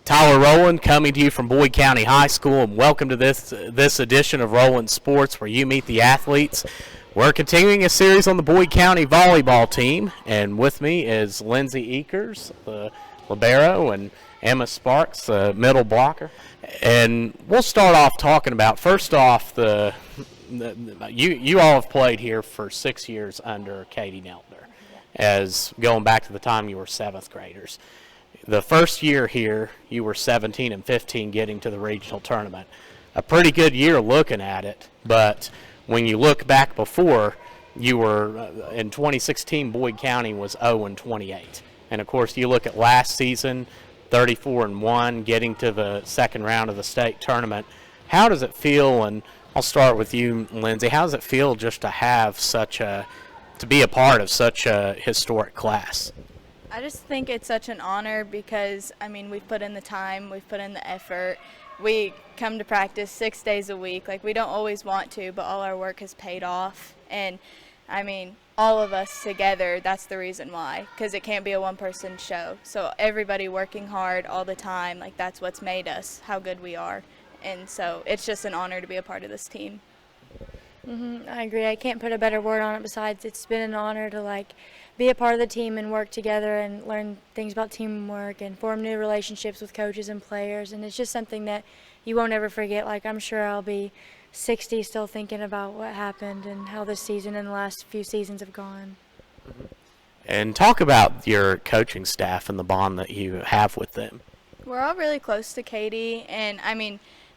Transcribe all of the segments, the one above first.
Tyler Rowland coming to you from Boyd County High School, and welcome to this edition of Rowland Sports, where you meet the athletes. We're continuing a series on the Boyd County volleyball team, and with me is Lyndsey Ekers, the libero, and Emma Sparks, the middle blocker. And we'll start off talking about, first off, you all have played here for 6 years under Katie Neltner, as going back to the time you were 7th graders. The first year here, you were 17 and 15 getting to the regional tournament. A pretty good year looking at it, but when you look back before, you were, in 2016, Boyd County was 0 and 28. And of course, you look at last season, 34 and 1, getting to the second round of the state tournament. How does it feel, and I'll start with you, Lyndsey, how does it feel just to have to be a part of such a historic class? I just think it's such an honor because, we've put in the time, we've put in the effort. We come to practice 6 days a week. We don't always want to, but all our work has paid off. And, all of us together, that's the reason why, because it can't be a one-person show. So everybody working hard all the time, that's what's made us how good we are. And so it's just an honor to be a part of this team. I agree. I can't put a better word on it besides it's been an honor to be a part of the team and work together and learn things about teamwork and form new relationships with coaches and players. And it's just something that you won't ever forget. I'm sure I'll be 60 still thinking about what happened and how this season and the last few seasons have gone. And talk about your coaching staff and the bond that you have with them. We're all really close to Katie, and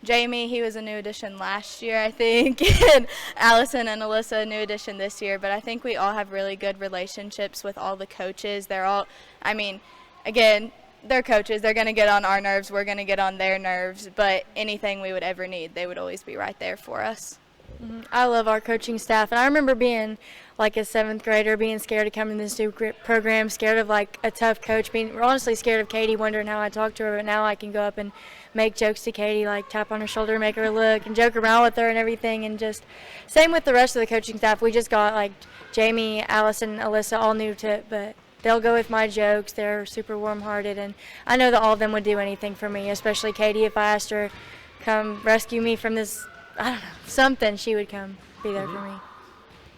Jamie, he was a new addition last year, I think, and Allison and Alyssa, a new addition this year. But I think we all have really good relationships with all the coaches. They're all, again, they're coaches. They're going to get on our nerves. We're going to get on their nerves. But anything we would ever need, they would always be right there for us. I love our coaching staff, and I remember being a 7th grader, being scared to come in this new program, scared of a tough coach, being honestly scared of Katie, wondering how I talk to her. But now I can go up and make jokes to Katie, tap on her shoulder, make her look, and joke around with her and everything. And just same with the rest of the coaching staff. We just got Jamie, Allison, Alyssa, all new to it, but they'll go with my jokes. They're super warm-hearted, and I know that all of them would do anything for me, especially Katie. If I asked her come rescue me from this, something, she would come be there for me.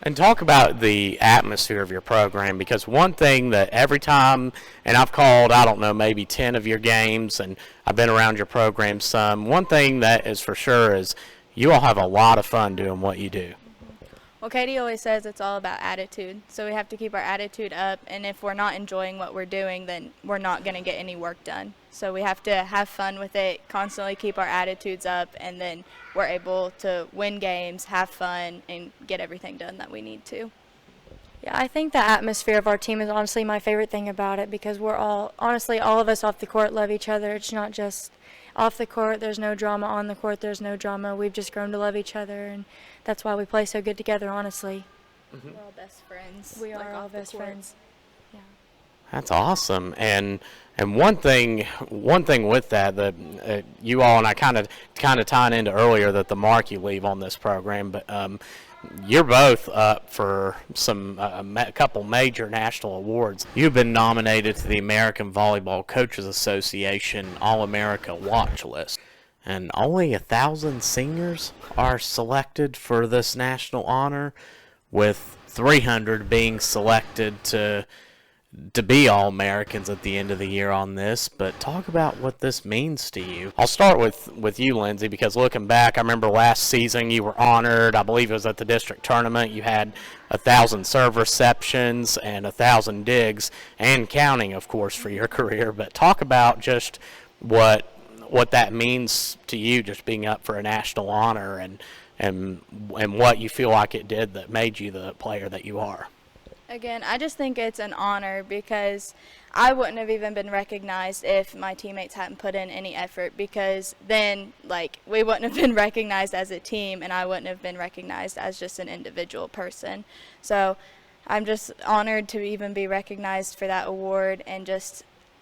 And talk about the atmosphere of your program, because one thing that every time, and I've called, maybe 10 of your games, and I've been around your program some, one thing that is for sure is you all have a lot of fun doing what you do. Well, Katie always says it's all about attitude, so we have to keep our attitude up, and if we're not enjoying what we're doing, then we're not going to get any work done. So we have to have fun with it, constantly keep our attitudes up, and then we're able to win games, have fun, and get everything done that we need to. Yeah, I think the atmosphere of our team is honestly my favorite thing about it, because we're all of us off the court love each other. It's not just off the court, there's no drama. On the court, there's no drama. We've just grown to love each other, and that's why we play so good together, honestly. We're all best friends. We are all best friends. Yeah. That's awesome. And one thing with that you all, and I kind of tying into earlier that the mark you leave on this program, but you're both up for a couple major national awards. You've been nominated to the American Volleyball Coaches Association All-America Watch List, and only 1,000 seniors are selected for this national honor, with 300 being selected to be All-Americans at the end of the year on this. But talk about what this means to you. I'll start with you, Lyndsey, because looking back, I remember last season you were honored. I believe it was at the district tournament. You had 1,000 serve receptions and 1,000 digs, and counting, of course, for your career. But talk about just what that means to you, just being up for a national honor, and what you feel like it did that made you the player that you are. Again, I just think it's an honor because I wouldn't have even been recognized if my teammates hadn't put in any effort, because then, we wouldn't have been recognized as a team, and I wouldn't have been recognized as just an individual person. So I'm just honored to even be recognized for that award, and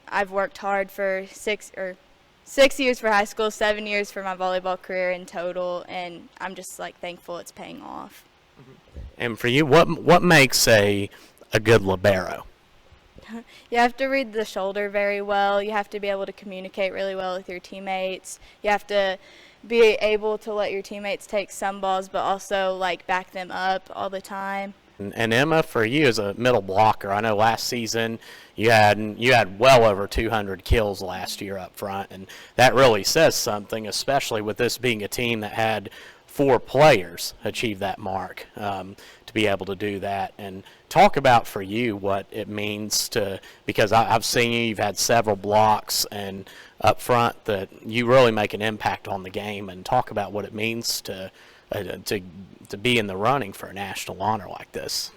I've worked hard for 6 years for high school, 7 years for my volleyball career in total, and I'm just thankful it's paying off. And for you, what makes a good libero? You have to read the shoulder very well. You have to be able to communicate really well with your teammates. You have to be able to let your teammates take some balls, but also like back them up all the time. And Emma, for you as a middle blocker, I know last season you had well over 200 kills last year up front, and that really says something, especially with this being a team that had 4 players achieve that mark, to be able to do that. And talk about for you what it means to, because I've seen you've had several blocks and up front that you really make an impact on the game, and talk about what it means to be in the running for a national honor like this.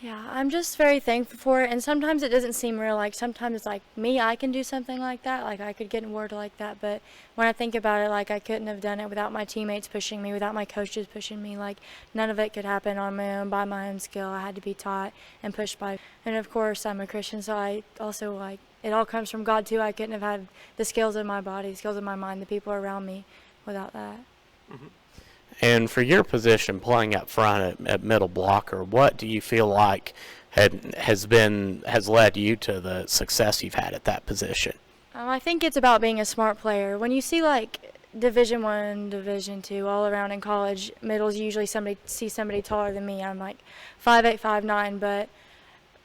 Yeah, I'm just very thankful for it, and sometimes it doesn't seem real. Like, sometimes it's like, me, I can do something like that. Like, I could get in word like that, but when I think about it, like, I couldn't have done it without my teammates pushing me, without my coaches pushing me. Like, none of it could happen on my own, by my own skill. I had to be taught and pushed by. And of course, I'm a Christian, so I also, like, it all comes from God too. I couldn't have had the skills in my body, the skills in my mind, the people around me without that. Mm-hmm. And for your position playing up front at middle blocker, what do you feel like has led you to the success you've had at that position? I think it's about being a smart player. When you see like Division I, Division II, all around in college, middles usually see somebody taller than me. I'm like 5'8", 5'9", but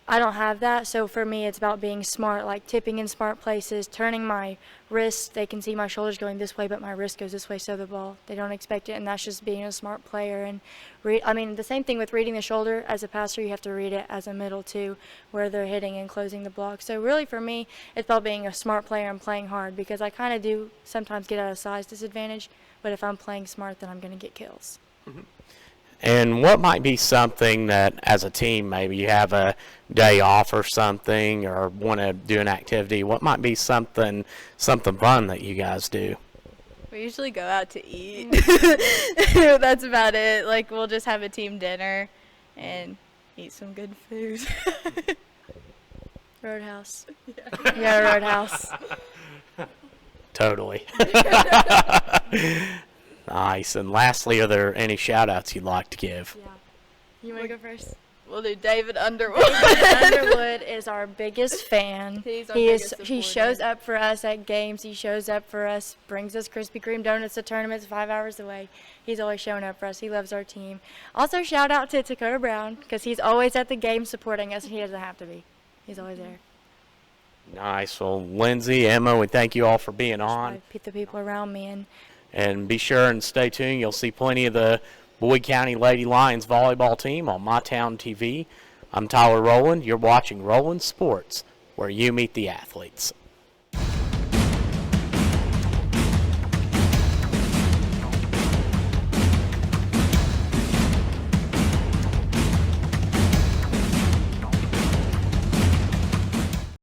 I don't have that, so for me it's about being smart, like tipping in smart places, turning my wrist. They can see my shoulders going this way, but my wrist goes this way, so the ball, they don't expect it, and that's just being a smart player. And the same thing with reading the shoulder. As a passer, you have to read it as a middle too, where they're hitting and closing the block. So really for me, it's about being a smart player and playing hard, because I kind of do sometimes get at a size disadvantage, but if I'm playing smart, then I'm going to get kills. Mm-hmm. And what might be something that, as a team, maybe you have a day off or something, or want to do an activity, what might be something fun that you guys do? We usually go out to eat. That's about it. Like, we'll just have a team dinner and eat some good food. Roadhouse. Yeah, Roadhouse. Totally. Nice. And lastly, are there any shout-outs you'd like to give? Yeah. You want to go first? We'll do David Underwood. Underwood is our biggest fan. He shows up for us at games. He shows up for us, brings us Krispy Kreme donuts to tournaments 5 hours away. He's always showing up for us. He loves our team. Also, shout out to Dakota Brown, because he's always at the game supporting us, and he doesn't have to be. He's always there. Nice. Well, Lyndsey, Emma, we thank you all for being on. The people around me. And be sure and stay tuned. You'll see plenty of the Boyd County Lady Lions volleyball team on My Town TV. I'm Tyler Rowland. You're watching Rowland Sports, where you meet the athlete.